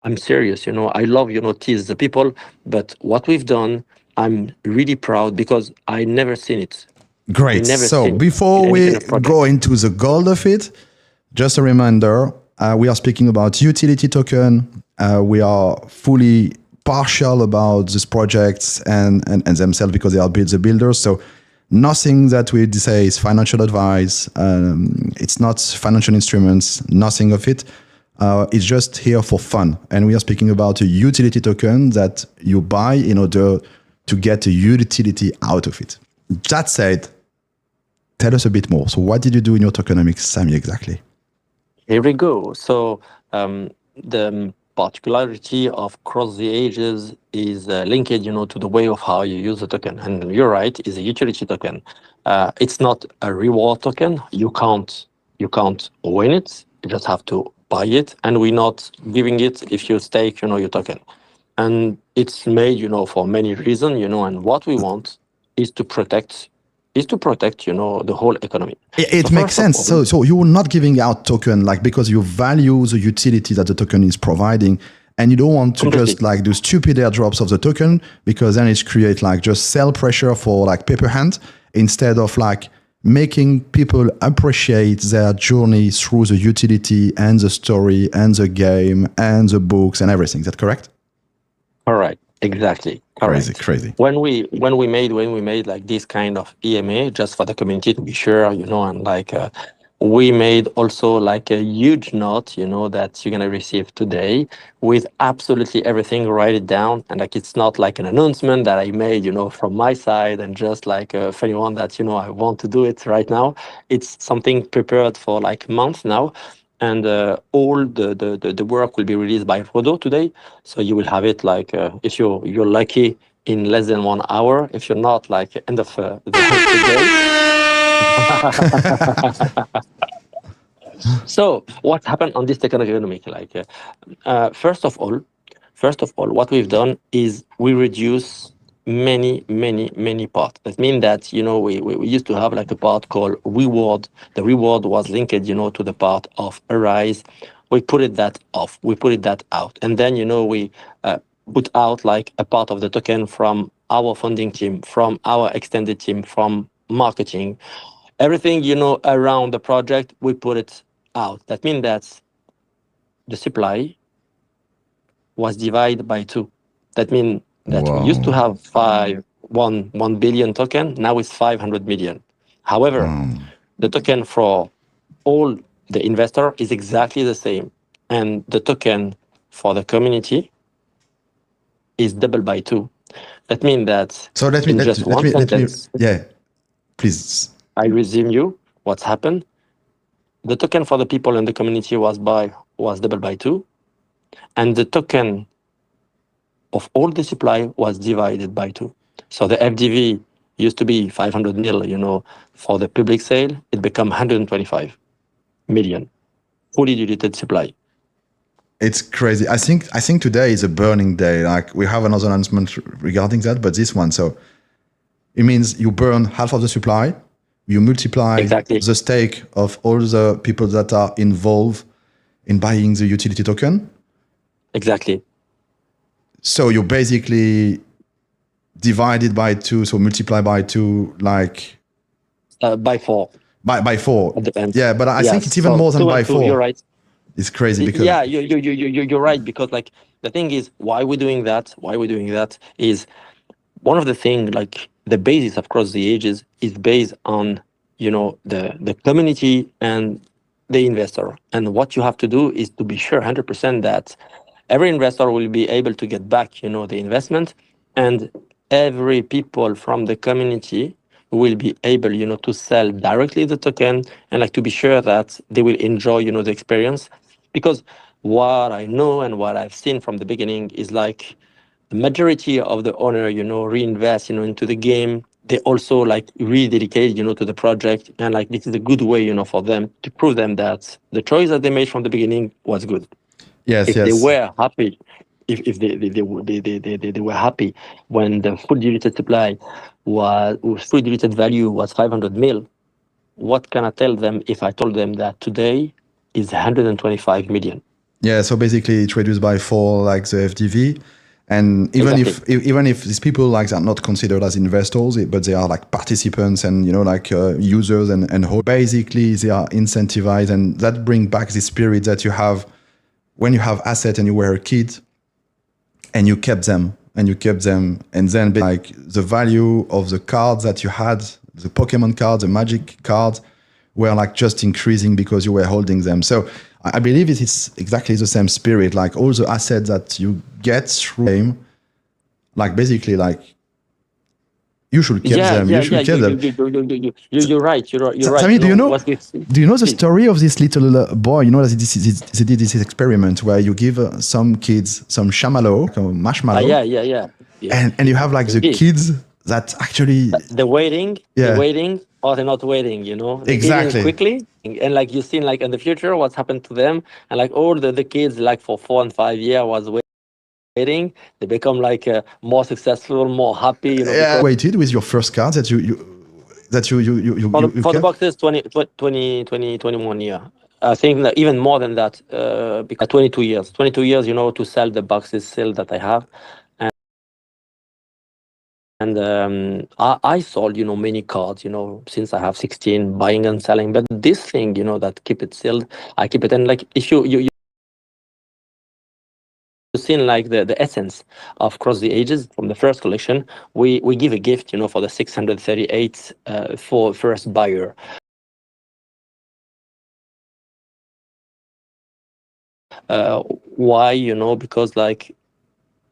I'm serious, I love, tease the people, but what we've done, I'm really proud because I never seen it. I Great. never So seen it before in any kind we of go project. into the gold of it, just a reminder, we are speaking about utility token. We are fully partial about these projects and themselves because they are the builders. So nothing that we say is financial advice. It's not financial instruments, nothing of it. It's just here for fun. And we are speaking about a utility token that you buy in order to get a utility out of it. That said, tell us a bit more. So what did you do in your tokenomics, Sami, exactly? Here we go. So the particularity of cross the ages is linked, to the way of how you use the token. And you're right, is a utility token. It's not a reward token. You can't win it. You just have to buy it, and we're not giving it if you stake, your token. And it's made, for many reasons, and what we want is to protect, the whole economy. So It makes first of sense. all, So you're not giving out token like because you value the utility that the token is providing, and you don't want to just completely. like do stupid airdrops of the token because then it create like just sell pressure for like paper hand instead of like making people appreciate their journey through the utility and the story and the game and the books and everything. Is that correct? Correct. Exactly. Crazy, Correct. crazy. When we made like this kind of EMA just for the community to be sure, and like we made also like a huge note, that you're gonna receive today with absolutely everything. Write it down, and like it's not like an announcement that I made, from my side, and just like for anyone that I want to do it right now. It's something prepared for like months now, and all the work will be released by Rodo today. So you will have it like if you're lucky in less than 1 hour. If you're not, like end of the day. So what happened on this technology economic? Like first of all, what we've done is we reduce many parts. That means that we used to have like a part called reward. The reward was linked, to the part of arise. We put it that off. We put it that out, and then we put out like a part of the token from our funding team, from our extended team, from marketing, everything around the project. We put it out. That means that the supply was divided by two. That means that we used to Wow. have 1 billion token. Now it's 500 million. However, the token for all the investor is exactly the same, and the token for the community is double by two. That means that So let me in let, just let one me let me sentence, yeah, please. I resume you what's happened. The token for the people in the community was double by two, and the token of all the supply was divided by two. So the FDV used to be 500 mil, for the public sale. It became 125 million, fully diluted supply. It's crazy. I think today is a burning day. Like we have another announcement regarding that, but this one. So it means you burn half of the supply, you multiply Exactly. the stake of all the people that are involved in buying the utility token. Exactly. So you basically divide it by two, so multiply by two, like By four by four. at the end. Yeah, but I think Yes. it's even So more than two by and two. You're four. right. It's crazy because Yeah, you're right, because like the thing is, why we're doing that is one of the thing, like the basis of cross the ages is based on the community and the investor. And what you have to do is to be sure 100% that every investor will be able to get back the investment, and every people from the community will be able to sell directly the token, and like to be sure that they will enjoy the experience. Because what I know and what I've seen from the beginning is like the majority of the owner reinvest into the game. They also like really dedicate to the project, and like this is a good way for them to prove them that the choice that they made from the beginning was good. yes, If they yes. were happy, if they were happy when the full diluted supply full diluted value was 500 mil, what can I tell them if I told them that today is 125 million? Yeah, so basically it's reduced by 4 like the FDV. And Exactly. even if these people like are not considered as investors, but they are like participants and like users and basically they are incentivized, and that bring back the spirit that you have when you have asset and you were a kid and you kept them and then like the value of the cards that you had, the Pokemon cards, the Magic cards, were like just increasing because you were holding them. So I believe it is exactly the same spirit. Like all the assets that you get through game, like basically like you should keep Yeah, them. yeah, You yeah. should keep them. You're right. You're right. Sami, You know what we do you know the please. story of this little boy? You know that they did this experiment where you give some kids some chamallow, like a marshmallow, Yeah, yeah, yeah, yeah. and you have like the Indeed. kids that actually, The yeah, waiting, or they're not waiting. They're eating exactly. quickly, and like you've seen, like in the future, what's happened to them, and like all the kids, like for 4 and 5 years, was waiting. They become like more successful, more happy. Yeah, Because waited with your first card that you for the kept. boxes, 21 year. I think that even more than that, because 22 years, 22 years, to sell the boxes still that I have. And I sold, many cards, since I have 16, buying and selling. But this thing, that keep it sealed, I keep it. And like, if you seen like the essence of Cross the Ages from the first collection, we give a gift, for the 638 for first buyer. Why? Because like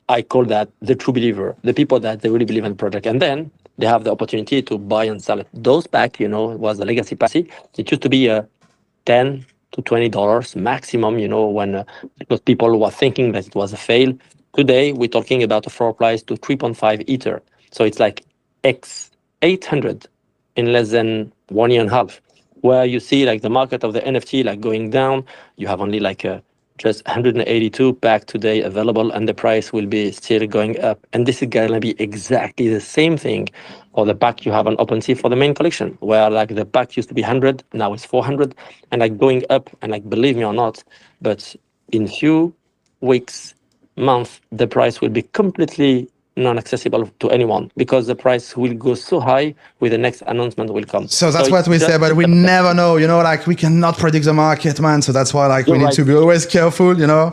I call that the true believer, the people that they really believe in the project, and then they have the opportunity to buy and sell it. Those back, was the legacy pack. It used to be a $10 to $20 maximum. When because people were thinking that it was a fail. Today we're talking about a floor price to 3.5 ether, so it's like x 800 in less than 1 year and a half. Where you see like the market of the NFT like going down, you have only like a just 182 pack today available, and the price will be still going up. And this is gonna be exactly the same thing for the pack you have on OpenSea for the main collection, where like the pack used to be 100, now it's 400, and like going up. And like believe me or not, but in few weeks, month, the price will be completely non-accessible to anyone, because the price will go so high with the next announcement will come. So So that's it's what we say, just but we never know, like we cannot predict the market, man. So that's why like we you're need right. to be always careful, and You're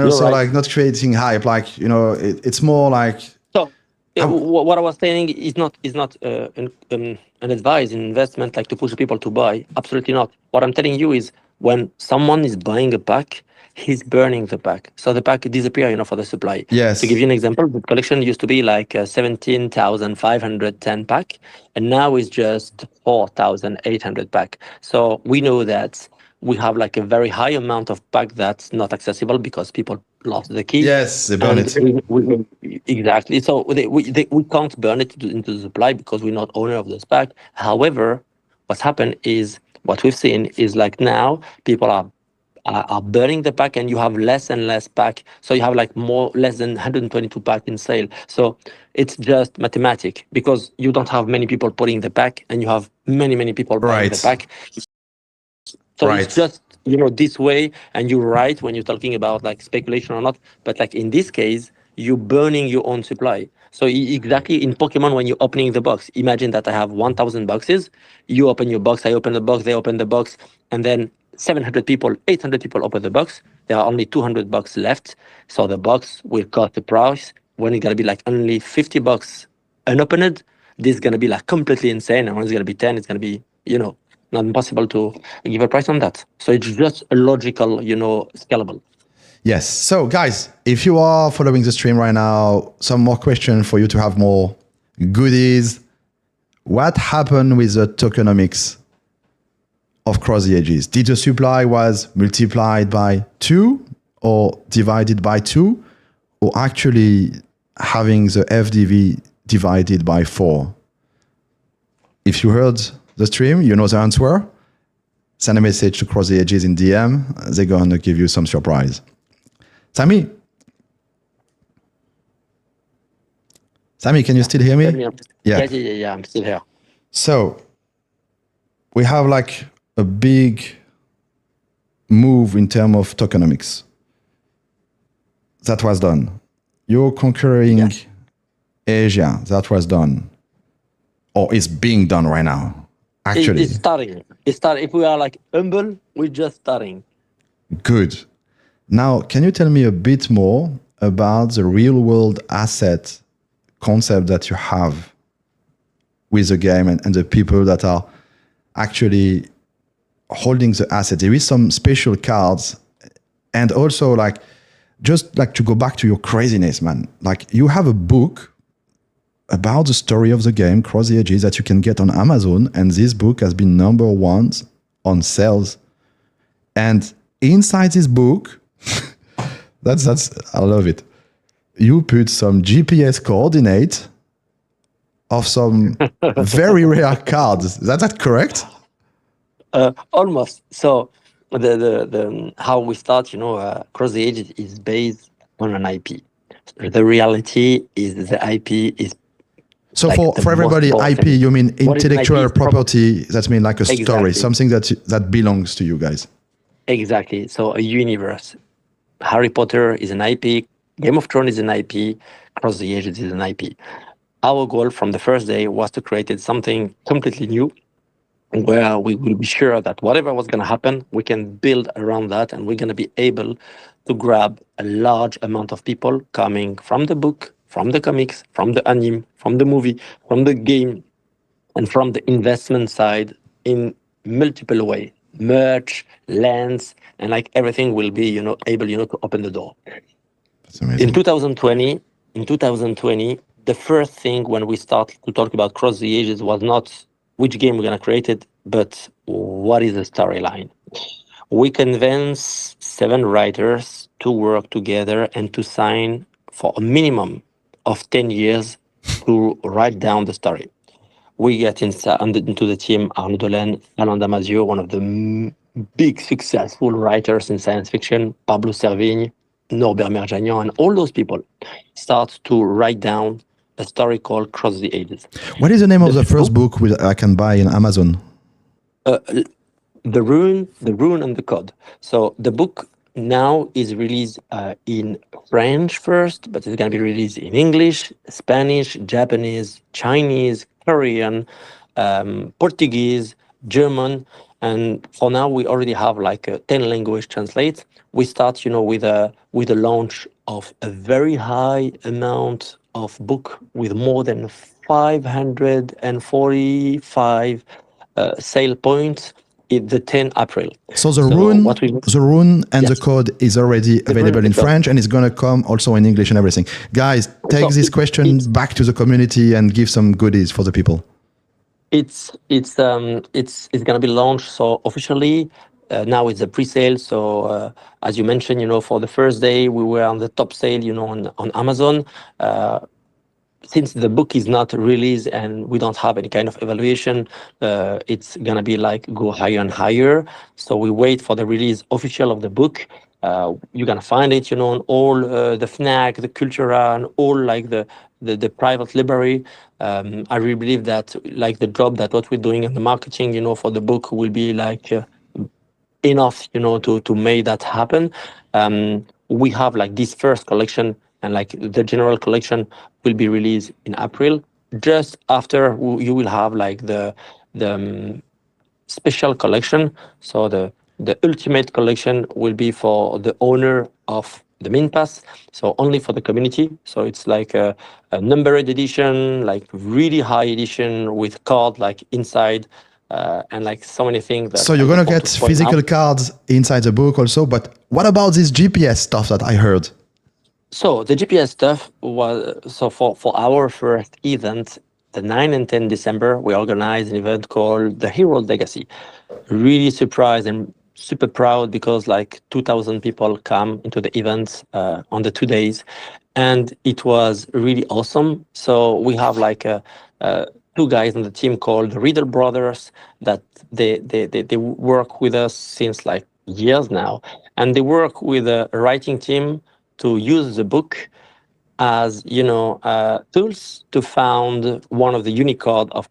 also right. like not creating hype. Like, it's more like, So I, what I was saying is not an advice in investment like to push people to buy. Absolutely not. What I'm telling you is when someone is buying a pack, he's burning the pack, so the pack disappear. For the supply. To give yes. you an example, the collection used to be like 17,510 pack, and now it's just 4,800 pack. So we know that we have like a very high amount of pack that's not accessible because people lost the key. Yes, they burn And it. exactly, so we can't burn it into the supply because we're not owner of this pack. However, what's happened is what we've seen is like now people are burning the pack, and you have less and less pack, so you have like more less than 122 pack in sale. So it's just mathematic, because you don't have many people putting the pack, and you have many people buying the Right. pack. So it's Right. just this way. And you're right when you're talking about like speculation or not, but like in this case, you're burning your own supply. So exactly in Pokemon, when you're opening the box, imagine that I have 1,000 boxes. You open your box, I open the box, they open the box, and then 700 people, 800 people open the box. There are only 200 bucks left, so the box will cut the price. When it's gonna be like only 50 bucks unopened, this is gonna be like completely insane. And when it's gonna be 10, it's gonna be not impossible to give a price on that. So it's just a logical, scalable. Yes. So, guys, if you are following the stream right now, some more questions for you to have more goodies. What happened with the tokenomics of Cross the Ages? Did the supply was multiplied by 2 or divided by 2, or actually having the FDV divided by 4? If you heard the stream, you know the answer. Send a message to Cross the Ages in DM. They're going to give you some surprise. Sami, can you still hear Tell me? me, Yeah. yeah, I'm still here. So we have like a big move in terms of tokenomics. That was done. You're conquering Yes, Asia. That was done, or is being done right now. it's Actually, starting. It's starting. If we are like humble, we're just starting. good. Now, can you tell me a bit more about the real world asset concept that you have with the game and the people that are actually holding the asset? There is some special cards, and also like just like to go back to your craziness, man. Like you have a book about the story of the game Cross the Ages that you can get on Amazon, and this book has been number one on sales. And inside this book, that's I love it. You put some GPS coordinate of some very rare cards. Is that correct? Almost. So the how we start, Cross the Ages is based on an IP. The reality is the IP is So like the for most everybody, IP, important. you mean What is an IP intellectual is probably property? That means like a story, exactly, something that belongs to you guys. exactly. So a universe. Harry Potter is an IP. Game of Thrones is an IP. Cross the Ages is an IP. Our goal from the first day was to create something completely new where we will be sure that whatever was going to happen, we can build around that and we're going to be able to grab a large amount of people coming from the book, from the comics, from the anime, from the movie, from the game, and from the investment side in multiple ways. Merch, lens, and like everything will be, able, to open the door. That's In amazing. 2020, in 2020, the first thing when we start to talk about Cross the Ages was not which game we're going to create it, but what is the storyline. We convinced 7 writers to work together and to sign for a minimum of 10 years to write down the story. We get into the team Arnaud Dolen, Alain Damasio, one of the big successful writers in science fiction, Pablo Servigne, Norbert Merjanian, and all those people start to write down a story called Cross the Ages. What is the name The of the book, first book I can buy in Amazon? uh, the rune and the code. So the book now is released in French first, but it's going to be released in English, Spanish, Japanese, Chinese, Korean, Portuguese, German, and for now we already have like 10 language translates. We start, with a launch of a very high amount of book with more than 545 sale points in the 10 April. So So what we the rune and the yes, code is already the rune available the in code. French, and it's gonna come also in English and everything. Guys, take So this it's question it's back to the community and give some goodies for the people. it's gonna be launched so officially. Now it's a pre-sale. So as you mentioned, for the first day we were on the top sale, on Amazon. Uh, since the book is not released and we don't have any kind of evaluation, it's gonna be like go higher and higher. So we wait for the release official of the book. You're gonna find it, on all the Fnac, the Cultura, and all like the private library. I really believe that like the job that what we're doing in the marketing, for the book will be like enough, to make that happen. We have like this first collection, and like the general collection will be released in April. Just after you will have like the special collection. So the ultimate collection will be for the owner of the Min Pass, so only for the community. So it's like a numbered edition, like really high edition with card like inside, and like so many things that So I you're don't gonna want get to spoil now. physical cards inside the book also, but what about this GPS stuff that I heard? So the GPS stuff was so for our first event, the 9 and 10 December, we organized an event called the Hero Legacy. Really surprised and super proud because like 2,000 people come into the event on the 2 days, and it was really awesome. So we have like uh, two guys on the team called the Riddle Brothers that they work with us since like years now, and they work with a writing team to use the book as tools to found one of the Unicode of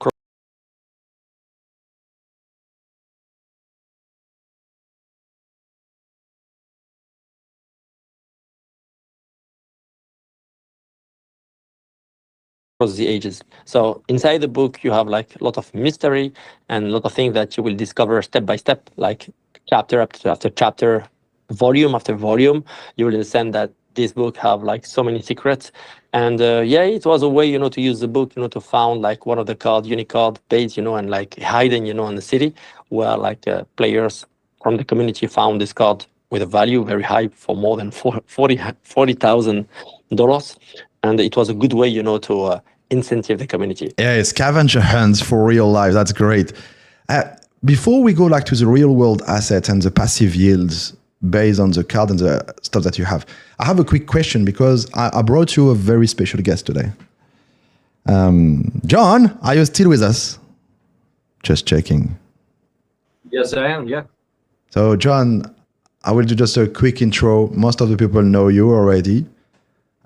across the ages. So inside the book, you have like a lot of mystery and a lot of things that you will discover step by step, like chapter after chapter, volume after volume. You will understand that this book have like so many secrets. And yeah, it was a way, to use the book, to found like one of the card, Unicard base, and like hiding, in the city where like players from the community found this card with a value very high for more than $40,000, and it was a good way, to incentive the community. Yeah, scavenger hunts for real life. That's great. Uh, Before we go like to the real world asset and the passive yields based on the card and the stuff that you have, I have a quick question because I brought you a very special guest today. John, are you still with us? Just checking. Yes, I am. Yeah. So, John, I will do just a quick intro. Most of the people know you already.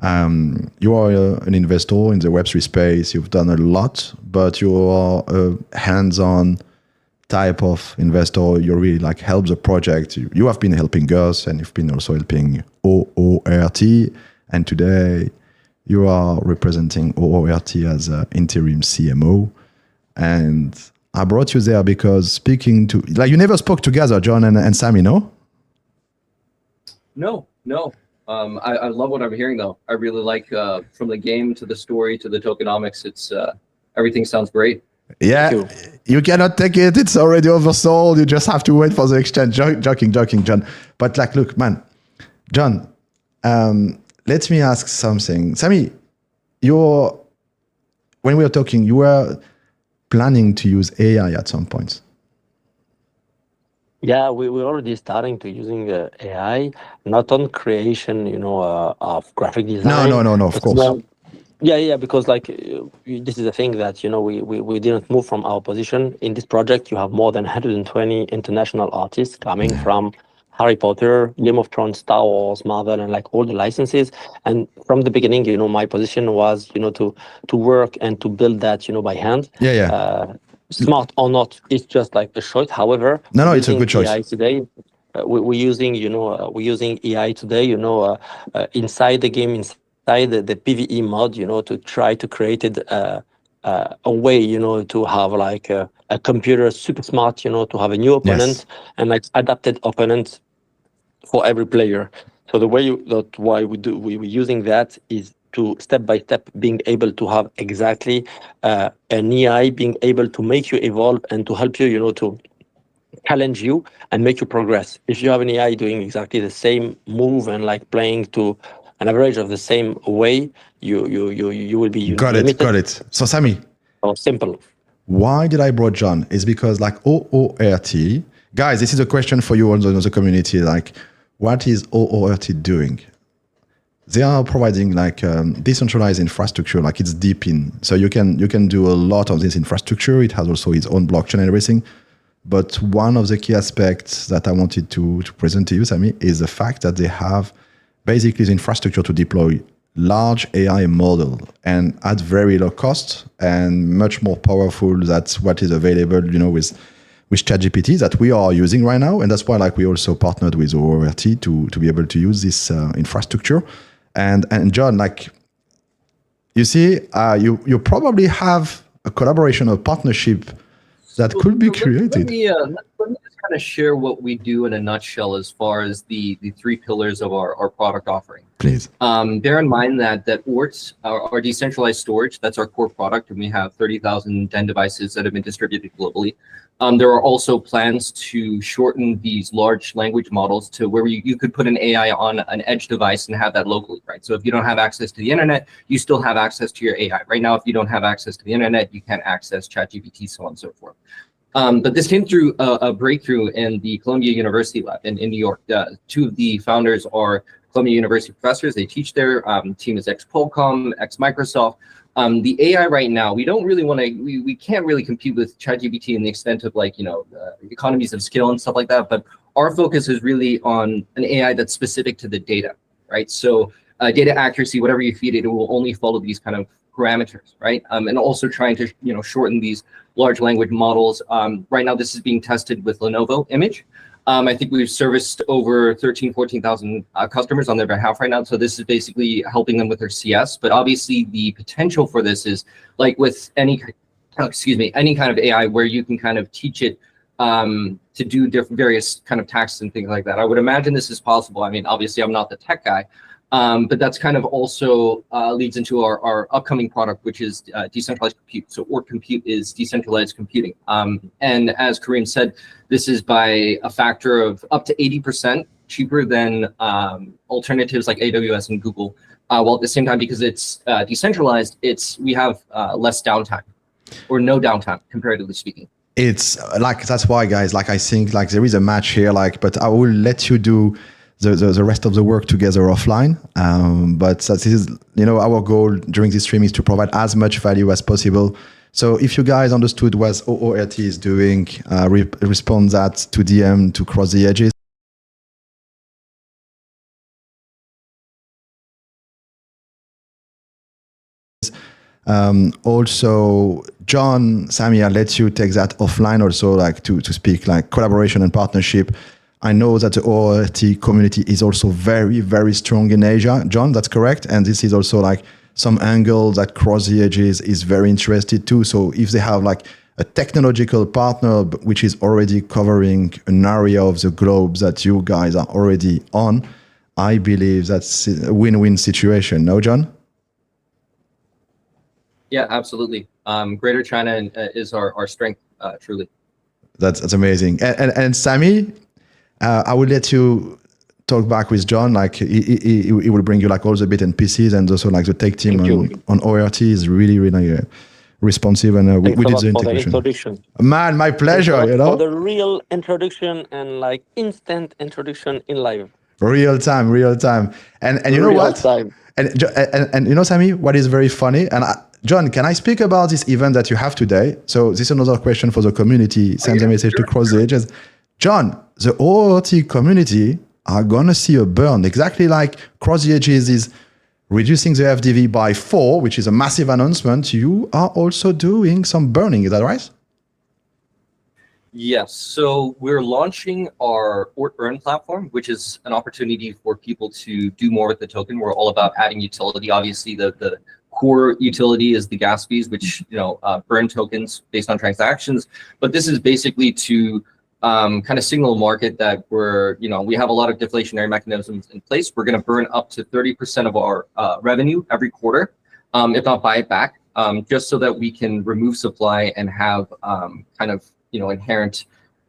You are an investor in the Web3 space. You've done a lot, but you are a hands-on type of investor. You really like help the project. You have been helping us, and you've been also helping OORT. And today, you are representing OORT as an interim CMO. And I brought you there because speaking to, like, you never spoke together, John and Sammy, no? No. I love what I'm hearing though. I really like from the game to the story to the tokenomics. It's everything sounds great. Yeah, you cannot take it. It's already oversold. You just have to wait for the exchange. Joking, John. But like, look, man, John, let me ask something. Sammy, when we were talking, you were planning to use AI at some point. Yeah, we're already starting to using AI, not on creation, of graphic design. No, of course. Well, yeah, because like this is the thing that we didn't move from our position in this project. You have more than 120 international artists coming from Harry Potter, Game of Thrones, Star Wars, Marvel, and like all the licenses. And from the beginning, my position was, to work and to build that, by hand. Yeah. Smart or not, it's just like a choice. However, No, it's a good choice. AI today, we're using, we're using AI today, inside the game, inside the PVE mod, to try to create it a way, to have like a computer super smart, to have a new opponent and like adapted opponent for every player. So the way why we're using that is to step by step being able to have exactly an AI being able to make you evolve and to help you, to challenge you and make you progress. If you have an AI doing exactly the same move and like playing to an average of the same way, you will be limited. Got it. So Sammy, or simple. Why did I brought John? Is because like OORT, guys, this is a question for you on the community. Like, what is OORT doing? They are providing like decentralized infrastructure, like it's deep in. So you can do a lot of this infrastructure. It has also its own blockchain and everything. But one of the key aspects that I wanted to present to you, Sammy, is the fact that they have basically the infrastructure to deploy large AI model and at very low cost and much more powerful. That's what is available, with ChatGPT that we are using right now. And that's why like we also partnered with OORT to be able to use this infrastructure. And John, like, you see, you probably have a collaboration or partnership that could be created. Let me just kind of share what we do in a nutshell as far as the three pillars of our product offering. Please. Bear in mind that OORT, our decentralized storage, that's our core product, and we have 30,000 DEN devices that have been distributed globally. There are also plans to shorten these large language models to where you could put an AI on an edge device and have that locally, right? So if you don't have access to the internet, you still have access to your AI. Right now, if you don't have access to the internet, you can't access ChatGPT, so on and so forth. But this came through a breakthrough in the Columbia University lab in New York. Two of the founders are Columbia University professors. They teach there. Team is ex-Qualcomm, ex-Microsoft. The AI right now, we don't really want to, we can't really compete with ChatGPT in the extent of like, economies of scale and stuff like that. But our focus is really on an AI that's specific to the data, right? So data accuracy, whatever you feed it, it will only follow these kind of parameters, right? And also trying to, shorten these large language models. Right now, this is being tested with Lenovo Image. I think we've serviced over 14,000 customers on their behalf right now. So this is basically helping them with their CS. But obviously the potential for this is like with any, any kind of AI where you can kind of teach it to do various kind of tasks and things like that. I would imagine this is possible. I mean, obviously I'm not the tech guy, but that's kind of also leads into our upcoming product, which is decentralized compute. So Ort Compute is decentralized computing. And as Kareem said, this is by a factor of up to 80% cheaper than alternatives like AWS and Google. While at the same time, because it's decentralized, we have less downtime or no downtime, comparatively speaking. It's like, that's why, guys, like I think like there is a match here, like, but I will let you do the rest of the work together offline. But this is, our goal during this stream is to provide as much value as possible. So if you guys understood what OORT is doing, respond that to DM to cross the edges. Also, John, Sami, I'll let you take that offline also, like to speak like collaboration and partnership. I know that the OORT community is also very, very strong in Asia. John, that's correct. And this is also like some angle that Cross the Edges is very interested too. So if they have like a technological partner, which is already covering an area of the globe that you guys are already on, I believe that's a win-win situation. No, John? Yeah, absolutely. Greater China is our strength, truly. That's amazing. And Sami, I will let you talk back with John. Like he will bring you like all the bit and pieces, and also like the tech team on ORT is really, really responsive, and we did the integration. Man, my pleasure. For the real introduction and like instant introduction in live. Real time. And you know what? Time. And Sami, what is very funny, and John, can I speak about this event that you have today? So this is another question for the community. Send a message to Cross the Edges. John, the OORT community are gonna see a burn, exactly like Cross the Edges is reducing the FDV by 4, which is a massive announcement. You are also doing some burning, is that right? Yes, so we're launching our Ort Earn platform, which is an opportunity for people to do more with the token. We're all about adding utility. Obviously, the core utility is the gas fees, which burn tokens based on transactions. But this is basically to kind of signal a market that we have a lot of deflationary mechanisms in place. We're going to burn up to 30% of our revenue every quarter, if not buy it back, just so that we can remove supply and have kind of inherent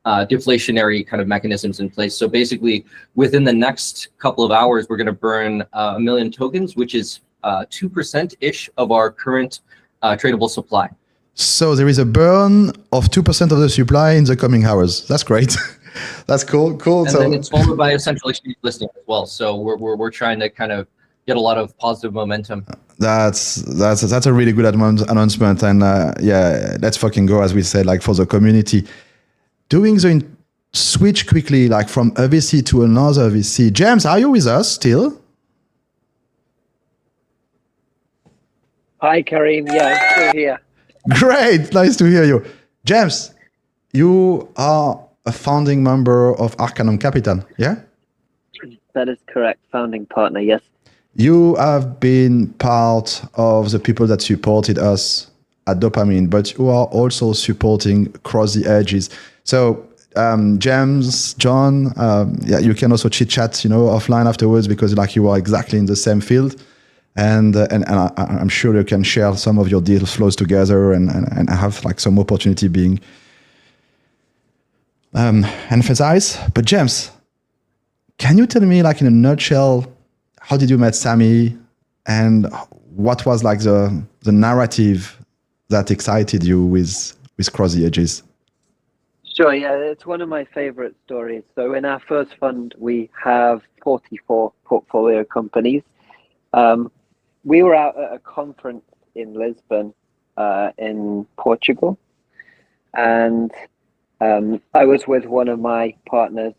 deflationary kind of mechanisms in place. So basically, within the next couple of hours, we're going to burn 1 million tokens, which is 2%-ish of our current tradable supply. So there is a burn of 2% of the supply in the coming hours. That's great. That's cool. And then it's followed by a central exchange listing as well. So we're trying to kind of get a lot of positive momentum. That's a really good announcement. And yeah, let's fucking go, as we said, like for the community. Doing the switch quickly, like from a VC to another VC. James, are you with us still? Hi, Kareem. Yeah, I'm still here. Great. Nice to hear you. James, you are a founding member of Arcanum Capital, yeah? That is correct. Founding partner, yes. You have been part of the people that supported us at Dopamine, but you are also supporting Cross the Edges. So, James, John, yeah, you can also chit chat, offline afterwards, because like you are exactly in the same field. And I'm sure you can share some of your deal flows together and have like some opportunity being emphasized. But James, can you tell me like in a nutshell, how did you meet Sami and what was like the narrative that excited you with Cross the Edges? Sure, yeah, it's one of my favorite stories. So in our first fund, we have 44 portfolio companies. We were out at a conference in Lisbon, in Portugal, and I was with one of my partners,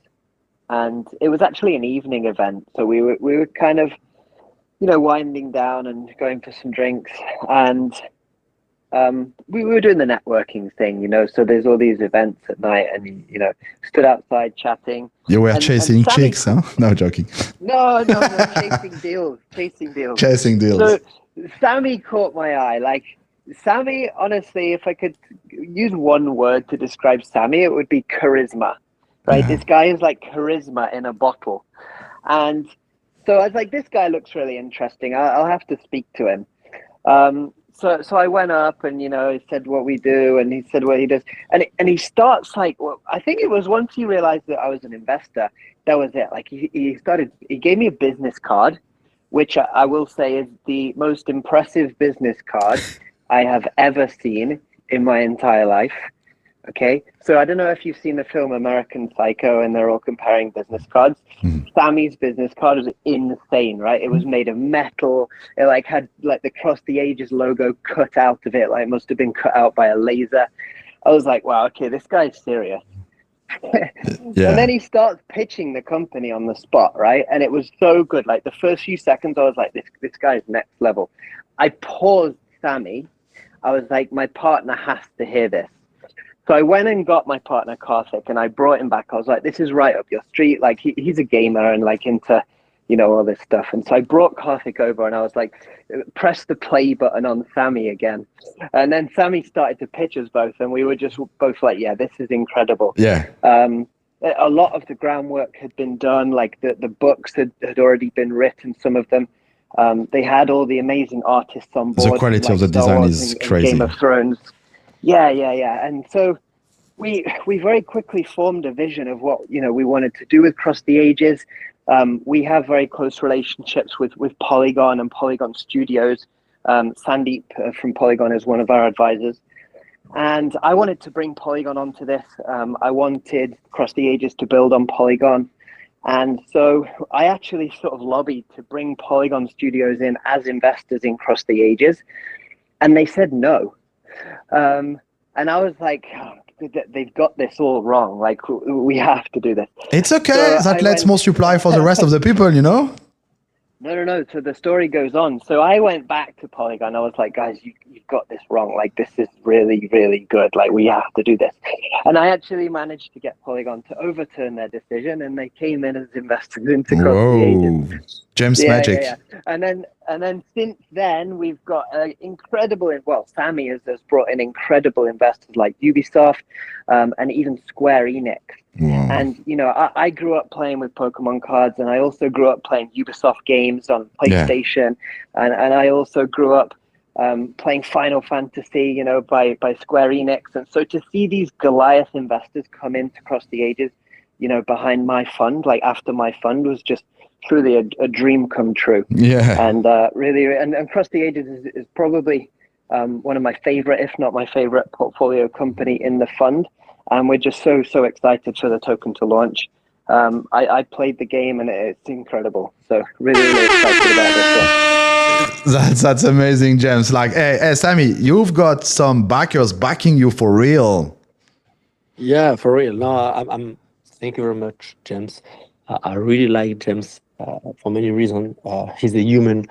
and it was actually an evening event. So we were kind of, winding down and going for some drinks, and we were doing the networking thing, so there's all these events at night, and stood outside chatting. You were And chasing Sammy, chicks, huh? No, joking. no, chasing deals, chasing deals. Chasing deals. So Sammy caught my eye. Like Sammy, honestly, if I could use one word to describe Sammy, it would be charisma. Right? Yeah. This guy is like charisma in a bottle. And so I was like, this guy looks really interesting. I'll have to speak to him. So I went up and, he said what we do and he said what he does. And he starts like, well, I think it was once he realized that I was an investor, that was it. Like he gave me a business card, which I will say is the most impressive business card I have ever seen in my entire life. Okay, so I don't know if you've seen the film American Psycho and they're all comparing business cards. Sammy's business card was insane, right? It was made of metal. It had the Cross the Ages logo cut out of it. Like it must have been cut out by a laser. I was like, wow, okay, this guy's serious. Yeah. And then he starts pitching the company on the spot, right? And it was so good. Like the first few seconds, I was like, this guy's next level. I paused Sammy. I was like, my partner has to hear this. So I went and got my partner Karthik and I brought him back. I was like, this is right up your street. Like he's a gamer and into, all this stuff. And so I brought Karthik over and I was like, press the play button on Sammy again. And then Sammy started to pitch us both. And we were just both like, yeah, this is incredible. Yeah. A lot of the groundwork had been done. Like the books had already been written, some of them. They had all the amazing artists on board. The quality of the design is crazy. Game of Thrones. Yeah. And so we very quickly formed a vision of what, we wanted to do with Cross the Ages. We have very close relationships with Polygon and Polygon Studios. Sandeep from Polygon is one of our advisors. And I wanted to bring Polygon onto this. I wanted Cross the Ages to build on Polygon. And so I actually sort of lobbied to bring Polygon Studios in as investors in Cross the Ages. And they said no. And I was like, oh, they've got this all wrong. Like, we have to do this. It's okay. So that lets more supply for the rest of the people, No. So the story goes on. So I went back to Polygon. I was like, guys, you've got this wrong. Like, this is really, really good. Like, we have to do this. And I actually managed to get Polygon to overturn their decision, and they came in as investors into Cross the Ages. James Magic. Yeah. And then since then, we've got incredible. Well, Sammy has brought in incredible investors like Ubisoft and even Square Enix. Wow. And I grew up playing with Pokemon cards, and I also grew up playing Ubisoft games on PlayStation, and I also grew up playing Final Fantasy, by Square Enix. And so to see these Goliath investors come in to Cross the Ages, behind my fund, like after my fund, was just truly a dream come true. Yeah. And really, and Cross the Ages is probably one of my favorite, if not my favorite, portfolio company in the fund. And we're just so excited for the token to launch. I played the game and it's incredible. So really excited about this one. That's amazing, James. Like, hey, Sammy, you've got some backers backing you for real. Yeah, for real. No, I'm. Thank you very much, James. I really like James for many reasons. He's a human,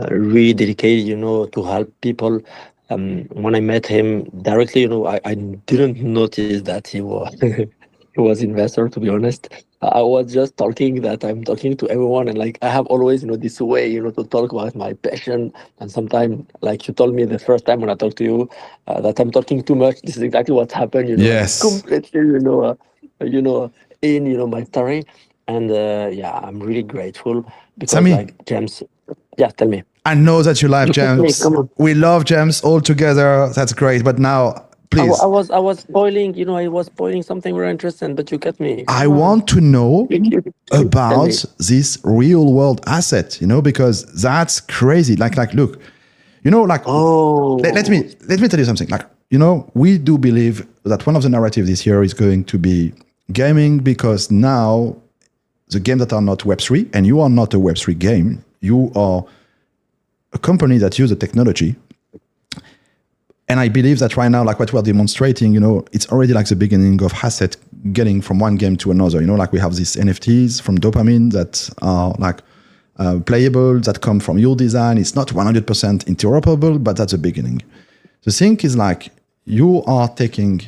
really dedicated, to help people. When I met him directly, I didn't notice that he was he was investor. To be honest, I was just talking that I'm talking to everyone, and like I have always this way to talk about my passion. And sometimes, like you told me the first time when I talked to you, that I'm talking too much. This is exactly what happened. Yes. Completely, in my story, and I'm really grateful because Sammy, like James. Yeah, tell me. I know that you love James. Come on. We love James all together. That's great. But now, please. I was spoiling, I was spoiling something very interesting, but you get me. I want to know about this real world asset, because that's crazy. Like, look, let me tell you something. Like, we do believe that one of the narratives this year is going to be gaming, because now the games that are not Web3, and you are not a Web3 game, you are a company that use the technology. And I believe that right now, like what we're demonstrating, it's already like the beginning of asset getting from one game to another. Like we have these NFTs from Dopamine that are like playable, that come from your design. It's not 100% interoperable, but that's the beginning. The thing is like you are taking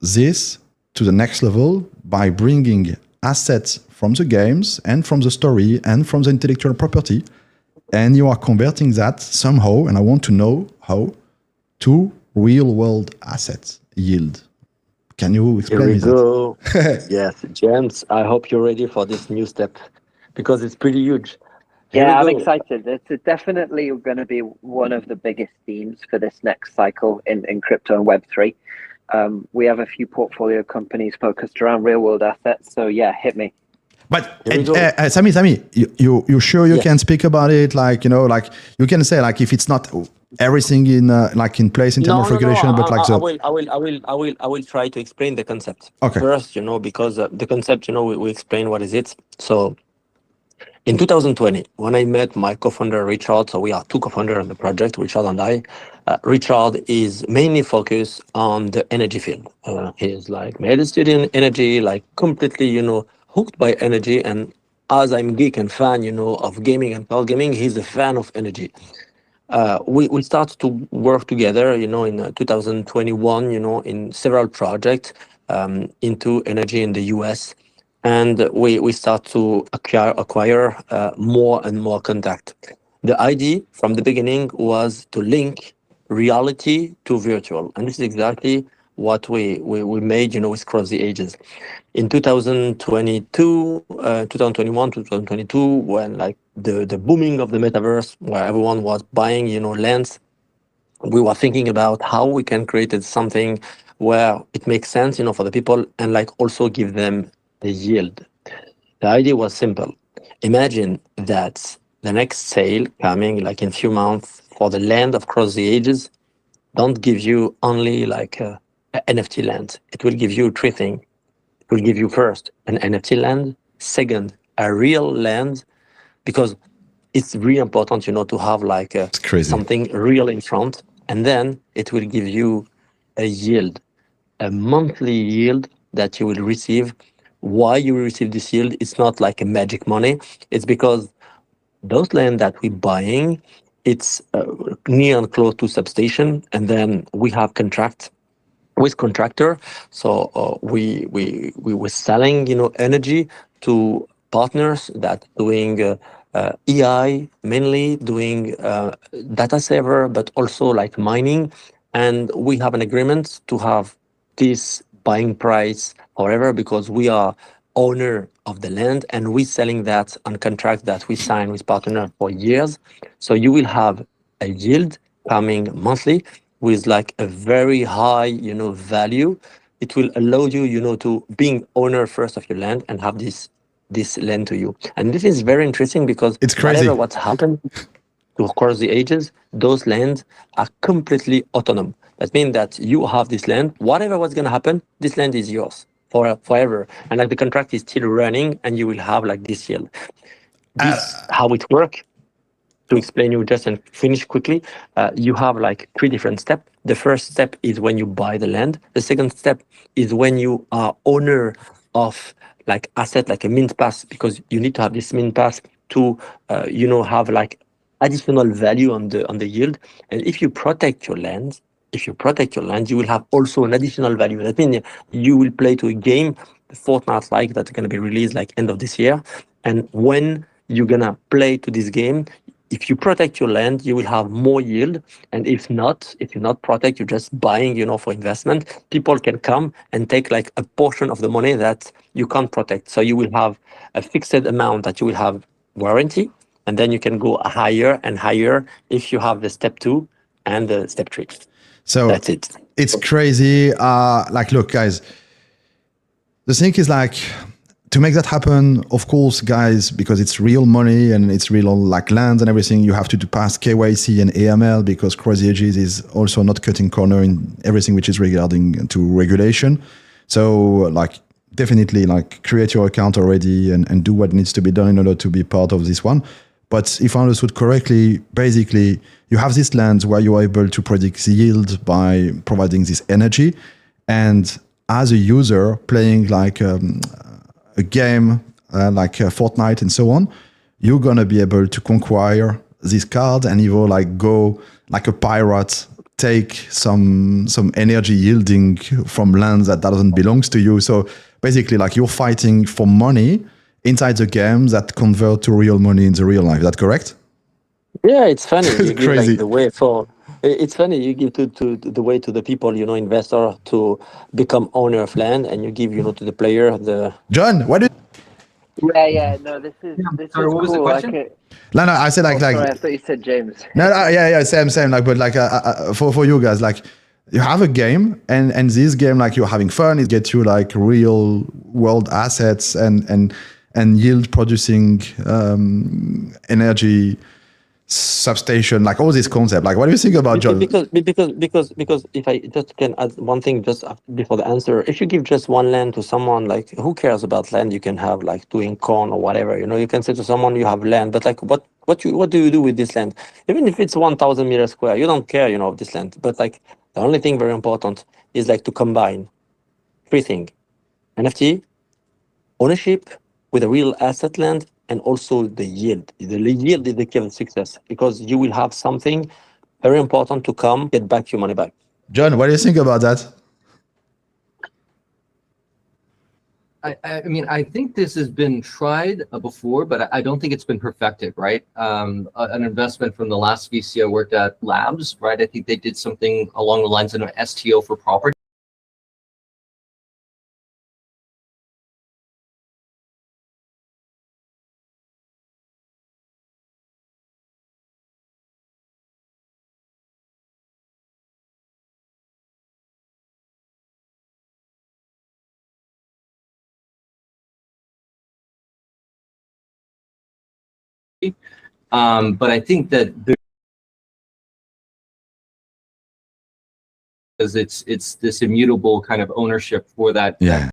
this to the next level by bringing assets from the games and from the story and from the intellectual property, and you are converting that somehow, and I want to know how, to real world assets yield. Can you Here explain we me go. that? Yes, James, I hope you're ready for this new step because it's pretty huge. Here we Yeah, I'm go. excited. It's definitely going to be one of the biggest themes for this next cycle in crypto and Web3. We have a few portfolio companies focused around real world assets. So yeah, hit me. But Here we go. Sami, you sure you Yes. can speak about it? Like, you know, like you can say like if it's not everything in like in place in terms No, of no, no. regulation, but like I the will, I will, I will, I will, I will try to explain the concept okay, first. Because the concept, we explain what is it. So in 2020, when I met my co-founder Richard, so we are two co-founders on the project, Richard and I. Richard is mainly focused on the energy field. He's like made a study in energy, like completely, hooked by energy. And as I'm geek and fan, of gaming and cloud gaming, he's a fan of energy. We started to work together, in 2021, in several projects into energy in the US. And we start to acquire more and more contact. The idea from the beginning was to link reality to virtual. And this is exactly what we made, with Cross the Ages. In 2022, 2021, 2022, when like the booming of the metaverse, where everyone was buying, lands, we were thinking about how we can create something where it makes sense, for the people and like also give them a yield. The idea was simple. Imagine that the next sale coming like in few months for the land of Cross the Ages don't give you only like a NFT land. It will give you three things. It will give you first an NFT land, second a real land, because it's really important, to have like it's crazy. something real in front, and then it will give you a yield, a monthly yield that you will receive. Why you will receive this yield? It's not like a magic money. It's because those land that we're buying, it's near and close to substation, and then we have contract with contractor. So we were selling, energy to partners that doing EI, mainly doing data saver, but also like mining. And we have an agreement to have this buying price forever because we are owner of the land and we selling that on contract that we sign with partner for years. So you will have a yield coming monthly with like a very high, value. It will allow you, to being owner first of your land and have this land to you. And this is very interesting because It's whatever crazy. what's happened to across the ages, those lands are completely autonomous. That means that you have this land, whatever what's gonna happen, this land is yours forever. And like the contract is still running and you will have like this yield. This how it works. To explain you just and finish quickly, you have like three different steps. The first step is when you buy the land. The second step is when you are owner of like asset like a mint pass, because you need to have this mint pass to have like additional value on the yield. And if you protect your land, you will have also an additional value. That means you will play to a game, the Fortnite like that's going to be released like end of this year. And when you're going to play to this game, if you protect your land, you will have more yield. And if you not protect, you're just buying, for investment, people can come and take like a portion of the money that you can't protect. So you will have a fixed amount that you will have warranty, and then you can go higher and higher if you have the step 2 and the step 3. So That's it. it's crazy. Like, look, guys, the thing is like to make that happen, of course, guys, because it's real money and it's real like land and everything, you have to do pass KYC and AML because Cross the Ages is also not cutting corner in everything which is regarding to regulation. So like definitely like create your account already and do what needs to be done in order to be part of this one. But if I understood correctly, basically you have this land where you are able to predict the yield by providing this energy. And as a user playing like a game like Fortnite and so on, you're gonna be able to conquer this card and either like go like a pirate take some energy yielding from lands that doesn't belongs to you. So basically, like you're fighting for money inside the game that convert to real money in the real life. Is that correct? Yeah, it's funny. You give Crazy. like the way for. It's funny. You give to the way to the people, investor to become owner of land, and you give, to the player the. John, what do you? Yeah. No, this is Sorry, what was the cool. question? No, I said Oh, sorry, I thought you said James. no, yeah, same. Like, but like for you guys, like you have a game, and this game, like you're having fun. It gets you like real world assets and yield producing energy substation, like all this concept. Like, what do you think about John? Because if I just can add one thing just before the answer, if you give just one land to someone, like who cares about land you can have, like doing corn or whatever, you can say to someone you have land, but like what do you do with this land? Even if it's 1,000 meters square, you don't care, of this land. But like the only thing very important is like to combine three things: NFT, ownership with a real asset land, and also the yield. The yield is the key of success, because you will have something very important to come get back your money back. John, what do you think about that? I mean, I think this has been tried before, but I don't think it's been perfected, right? An investment from the last VC I worked at, Labs, right? I think they did something along the lines of an STO for property. But I think that because it's this immutable kind of ownership for that. Yeah.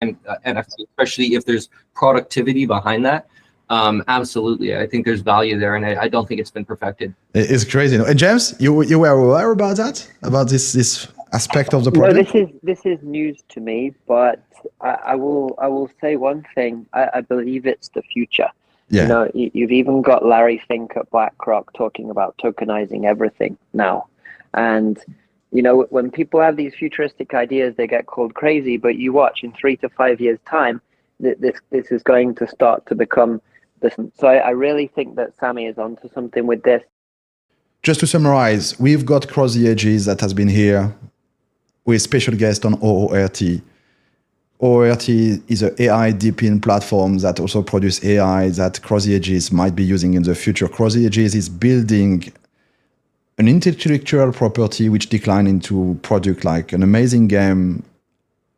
And NFT, especially if there's productivity behind that. Absolutely, I think there's value there, and I don't think it's been perfected. It's crazy. And James, you were aware about that, about this aspect of the No, project? this is news to me, but I will say one thing. I believe it's the future. Yeah. You've even got Larry Fink at BlackRock talking about tokenizing everything now. And, when people have these futuristic ideas, they get called crazy, but you watch in 3 to 5 years' time, this is going to start to become this. So I really think that Sammy is onto something with this. Just to summarize, we've got Cross the Edges that has been here with special guest on OORT. OORT is an AI deep-in platform that also produce AI that Cross the Edges might be using in the future. Cross the Edges is building an intellectual property which decline into product, like an amazing game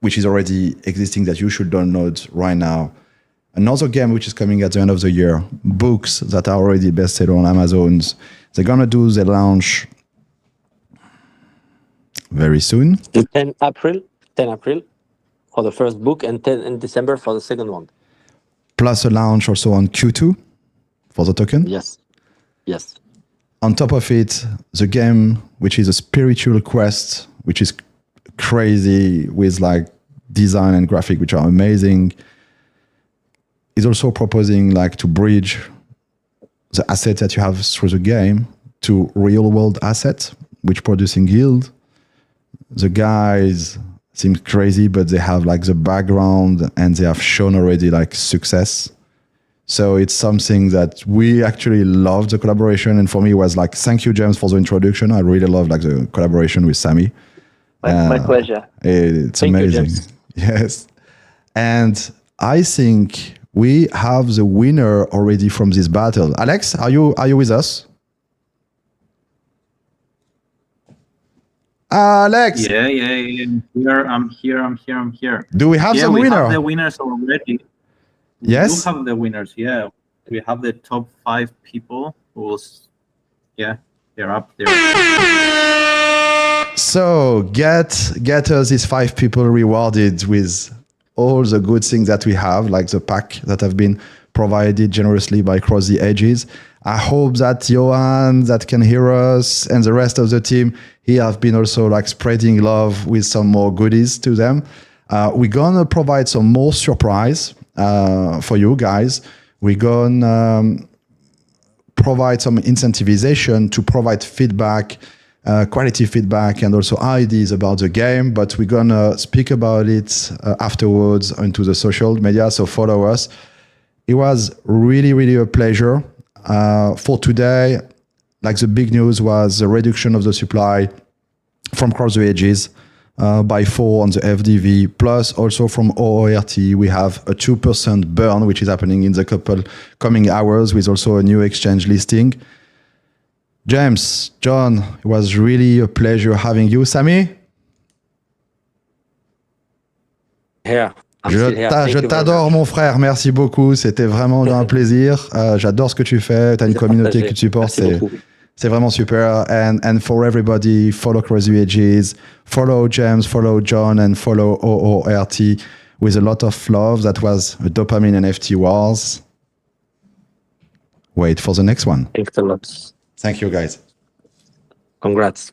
which is already existing that you should download right now. Another game which is coming at the end of the year, books that are already bestseller on Amazon's. They're gonna do the launch very soon. 10 April for the first book, and 10 in December for the second one. Plus a launch also on Q2 for the token. Yes. On top of it, the game, which is a spiritual quest, which is crazy with like design and graphic, which are amazing, is also proposing like to bridge the assets that you have through the game to real world assets, which producing yield. The guys seem crazy, but they have like the background and they have shown already like success. So it's something that we actually love the collaboration. And for me, it was like, thank you, James, for the introduction. I really love like the collaboration with Sammy. My pleasure. It's Thank you, amazing. James. Yes. And I think we have the winner already from this battle. Alex, are you with us? Alex. Yeah. I'm here. Do we have some we winner? Have the winners already. Yes. We do have the winners. Yeah, we have the top 5 people who's. Yeah, they're up there. So get us these 5 people rewarded with all the good things that we have, like the pack that have been provided generously by Cross the Edges. I hope that Johan, that can hear us, and the rest of the team, he have been also like spreading love with some more goodies to them. We're gonna provide some more surprise for you guys. We're gonna provide some incentivization to provide feedback, quality feedback, and also ideas about the game. But we're gonna speak about it afterwards into the social media, so follow us. It was really, really a pleasure. For today, like the big news was the reduction of the supply from across the edges by 4 on the FDV, plus also from OORT, we have a 2% burn, which is happening in the couple coming hours with also a new exchange listing. James, John, it was really a pleasure having you. Sami? Here. Je t'adore, mon frère. Merci beaucoup. C'était vraiment un plaisir. J'adore ce que tu fais. Tu as une communauté que tu supportes. C'est vraiment super. And for everybody, follow Across the Edges, follow James, follow John, and follow OORT with a lot of love. That was a Dopamine NFT Wars. Wait for the next one. Thanks a lot. Thank you, guys. Congrats.